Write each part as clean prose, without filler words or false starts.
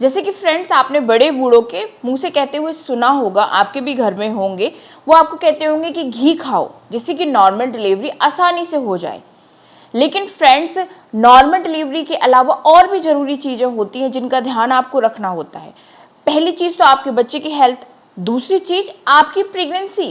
जैसे कि फ्रेंड्स, आपने बड़े बूढ़ों के मुंह से कहते हुए सुना होगा, आपके भी घर में होंगे, वो आपको कहते होंगे कि घी खाओ जिससे कि नॉर्मल डिलीवरी आसानी से हो जाए। लेकिन फ्रेंड्स, नॉर्मल डिलीवरी के अलावा और भी ज़रूरी चीज़ें होती हैं जिनका ध्यान आपको रखना होता है। पहली चीज़ तो आपके बच्चे की हेल्थ, दूसरी चीज़ आपकी प्रेगनेंसी,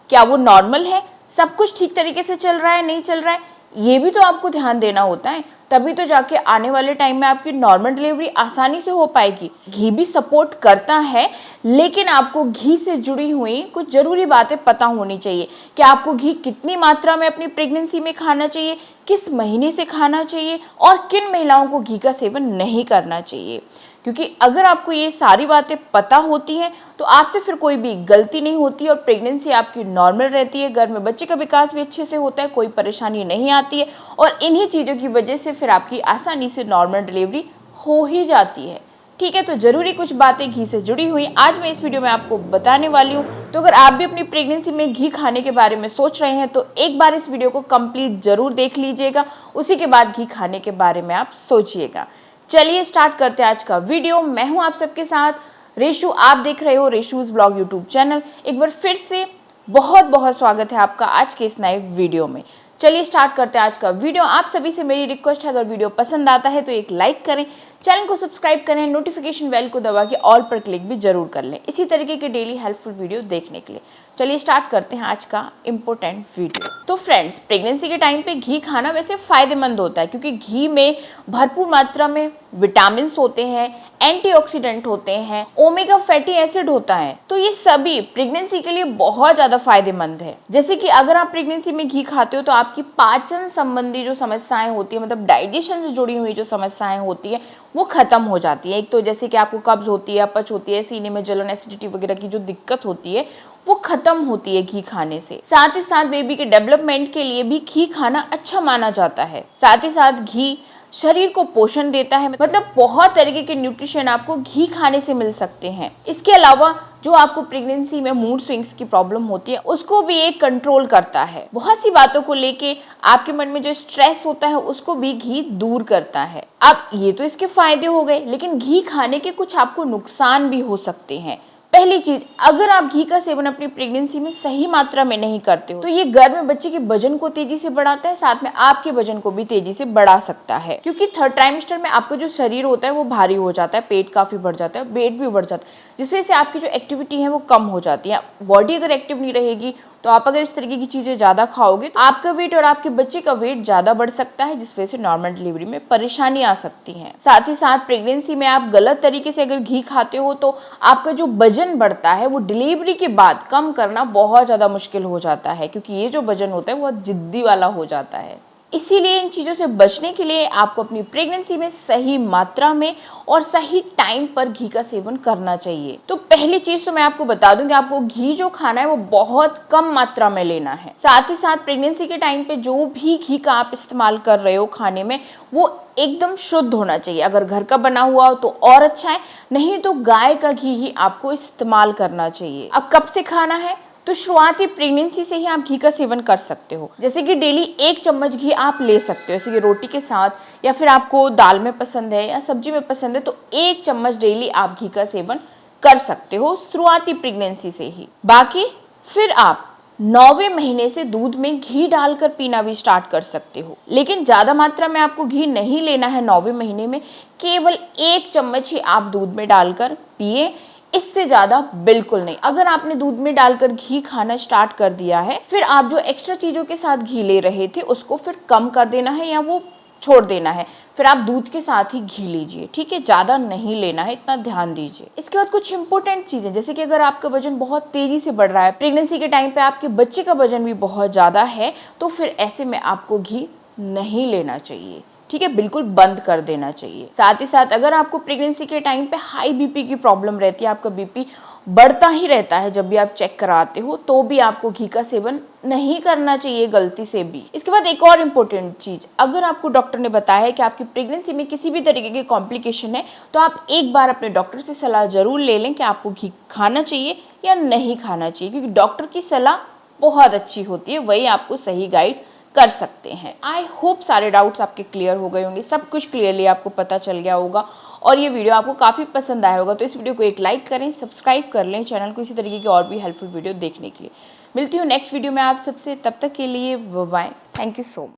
क्या वो नॉर्मल है, सब कुछ ठीक तरीके से चल रहा है, नहीं चल रहा है, ये भी तो आपको ध्यान देना होता है। तभी तो जाके आने वाले टाइम में आपकी नॉर्मल डिलीवरी आसानी से हो पाएगी। घी भी सपोर्ट करता है, लेकिन आपको घी से जुड़ी हुई कुछ ज़रूरी बातें पता होनी चाहिए कि आपको घी कितनी मात्रा में अपनी प्रेगनेंसी में खाना चाहिए, किस महीने से खाना चाहिए और किन महिलाओं को घी का सेवन नहीं करना चाहिए। क्योंकि अगर आपको ये सारी बातें पता होती हैं तो आपसे फिर कोई भी गलती नहीं होती और प्रेगनेंसी आपकी नॉर्मल रहती है, घर में बच्चे का विकास भी अच्छे से होता है, कोई परेशानी नहीं आती है और इन्हीं चीज़ों की वजह से फिर आपकी आसानी से नॉर्मल डिलीवरी हो ही जाती है। ठीक है, तो ज़रूरी कुछ बातें घी से जुड़ी हुई आज मैं इस वीडियो में आपको बताने वाली हूँ। तो अगर आप भी अपनी प्रेगनेंसी में घी खाने के बारे में सोच रहे हैं तो एक बार इस वीडियो को कंप्लीट ज़रूर देख लीजिएगा, उसी के बाद घी खाने के बारे में आप सोचिएगा। चलिए स्टार्ट करते हैं आज का वीडियो। मैं हूं आप सबके साथ रेशु, आप देख रहे हो रेशूज ब्लॉग यूट्यूब चैनल। एक बार फिर से बहुत बहुत स्वागत है आपका आज के इस नए वीडियो में। चलिए स्टार्ट करते हैं आज का वीडियो। आप सभी से मेरी रिक्वेस्ट है, अगर वीडियो पसंद आता है तो एक लाइक करें, चैनल को सब्सक्राइब करें, नोटिफिकेशन बेल को दबा के ऑल पर क्लिक भी जरूर कर लें इसी तरीके के डेली हेल्पफुल वीडियो देखने के लिए। चलिए स्टार्ट करते हैं आज का इम्पोर्टेंट वीडियो। तो फ्रेंड्स, प्रेगनेंसी के टाइम पे घी खाना वैसे फ़ायदेमंद होता है क्योंकि घी में भरपूर मात्रा में विटामिन होते हैं, एंटीऑक्सीडेंट होते हैं, ओमेगा फैटी एसिड होता है, तो ये सभी प्रेगनेंसी के लिए बहुत ज़्यादा फायदेमंद है। जैसे कि अगर आप प्रेगनेंसी में घी खाते हो तो आपकी पाचन संबंधी जो समस्याएं होती है, मतलब डाइजेशन से जुड़ी हुई जो समस्याएं होती है वो खत्म हो जाती है। एक तो जैसे कि आपको कब्ज होती है, अपच होती है, सीने में जलन, एसिडिटी वगैरह की जो दिक्कत होती है वो खत्म होती है घी खाने से। साथ ही साथ बेबी के डेवलपमेंट के लिए भी घी खाना अच्छा माना जाता है। साथ ही साथ घी शरीर को पोषण देता है, मतलब बहुत तरीके के न्यूट्रिशन आपको घी खाने से मिल सकते हैं। इसके अलावा जो आपको प्रेगनेंसी में मूड स्विंग्स की प्रॉब्लम होती है उसको भी एक कंट्रोल करता है। बहुत सी बातों को लेके आपके मन में जो स्ट्रेस होता है उसको भी घी दूर करता है। अब ये तो इसके फायदे हो गए, लेकिन घी खाने के कुछ आपको नुकसान भी हो सकते हैं। पहली चीज, अगर आप घी का सेवन अपनी प्रेगनेंसी में सही मात्रा में नहीं करते हो तो ये गर्भ में बच्चे के वजन को तेजी से बढ़ाता है, साथ में आपके वजन को भी तेजी से बढ़ा सकता है। क्योंकि थर्ड ट्राइमेस्टर में आपका जो शरीर होता है वो भारी हो जाता है, पेट काफी बढ़ जाता है, वेट भी बढ़ जाता है, जिससे से आपकी जो एक्टिविटी है वो कम हो जाती है। बॉडी अगर एक्टिव नहीं रहेगी तो आप अगर इस तरीके की चीजें ज्यादा खाओगे तो आपका वेट और आपके बच्चे का वेट ज्यादा बढ़ सकता है, जिस वजह से नॉर्मल डिलीवरी में परेशानी आ सकती है। साथ ही साथ प्रेगनेंसी में आप गलत तरीके से अगर घी खाते हो तो आपका जो वजन बढ़ता है वो डिलीवरी के बाद कम करना बहुत ज्यादा मुश्किल हो जाता है, क्योंकि ये जो वजन होता है वो जिद्दी वाला हो जाता है। इसीलिए इन चीज़ों से बचने के लिए आपको अपनी प्रेगनेंसी में सही मात्रा में और सही टाइम पर घी का सेवन करना चाहिए। तो पहली चीज़ तो मैं आपको बता दूं कि आपको घी जो खाना है वो बहुत कम मात्रा में लेना है। साथ ही साथ प्रेगनेंसी के टाइम पे जो भी घी का आप इस्तेमाल कर रहे हो खाने में वो एकदम शुद्ध होना चाहिए। अगर घर का बना हुआ हो तो और अच्छा है, नहीं तो गाय का घी ही आपको इस्तेमाल करना चाहिए। अब कब से खाना है, तो शुरुआती प्रेगनेंसी से ही आप घी का सेवन कर सकते हो। जैसे कि डेली 1 चम्मच घी आप ले सकते हो, जैसे कि रोटी के साथ, या फिर आपको दाल में पसंद है या सब्जी में पसंद है तो 1 चम्मच डेली आप घी का सेवन कर सकते हो शुरुआती प्रेगनेंसी से ही। बाकी फिर आप 9वें महीने से दूध में घी डालकर पीना भी स्टार्ट कर सकते हो, लेकिन ज़्यादा मात्रा में आपको घी नहीं लेना है। 9वें महीने में केवल 1 चम्मच ही आप दूध में डालकर पिए, इससे ज़्यादा बिल्कुल नहीं। अगर आपने दूध में डालकर घी खाना स्टार्ट कर दिया है, फिर आप जो एक्स्ट्रा चीज़ों के साथ घी ले रहे थे उसको फिर कम कर देना है या वो छोड़ देना है, फिर आप दूध के साथ ही घी लीजिए। ठीक है, ज़्यादा नहीं लेना है, इतना ध्यान दीजिए। इसके बाद कुछ इंपॉर्टेंट चीज़ें, जैसे कि अगर आपका वजन बहुत तेज़ी से बढ़ रहा है, प्रेगनेंसी के टाइम पे आपके बच्चे का वजन भी बहुत ज़्यादा है, तो फिर ऐसे में आपको घी नहीं लेना चाहिए। ठीक है, बिल्कुल बंद कर देना चाहिए। साथ ही साथ अगर आपको प्रेगनेंसी के टाइम पे हाई बीपी की प्रॉब्लम रहती है, आपका बीपी बढ़ता ही रहता है जब भी आप चेक कराते हो, तो भी आपको घी का सेवन नहीं करना चाहिए गलती से भी। इसके बाद एक और इम्पोर्टेंट चीज़, अगर आपको डॉक्टर ने बताया है कि आपकी प्रेगनेंसी में किसी भी तरीके की कॉम्प्लिकेशन है तो आप एक बार अपने डॉक्टर से सलाह जरूर ले लें कि आपको घी खाना चाहिए या नहीं खाना चाहिए, क्योंकि डॉक्टर की सलाह बहुत अच्छी होती है, वही आपको सही गाइड कर सकते हैं। आई होप सारे डाउट्स आपके क्लियर हो गए होंगे, सब कुछ क्लियरली आपको पता चल गया होगा और ये वीडियो आपको काफ़ी पसंद आया होगा। तो इस वीडियो को एक लाइक करें, सब्सक्राइब कर लें चैनल को इसी तरीके की और भी हेल्पफुल वीडियो देखने के लिए। मिलती हूँ नेक्स्ट वीडियो में आप सबसे, तब तक के लिए bye. Thank you so much.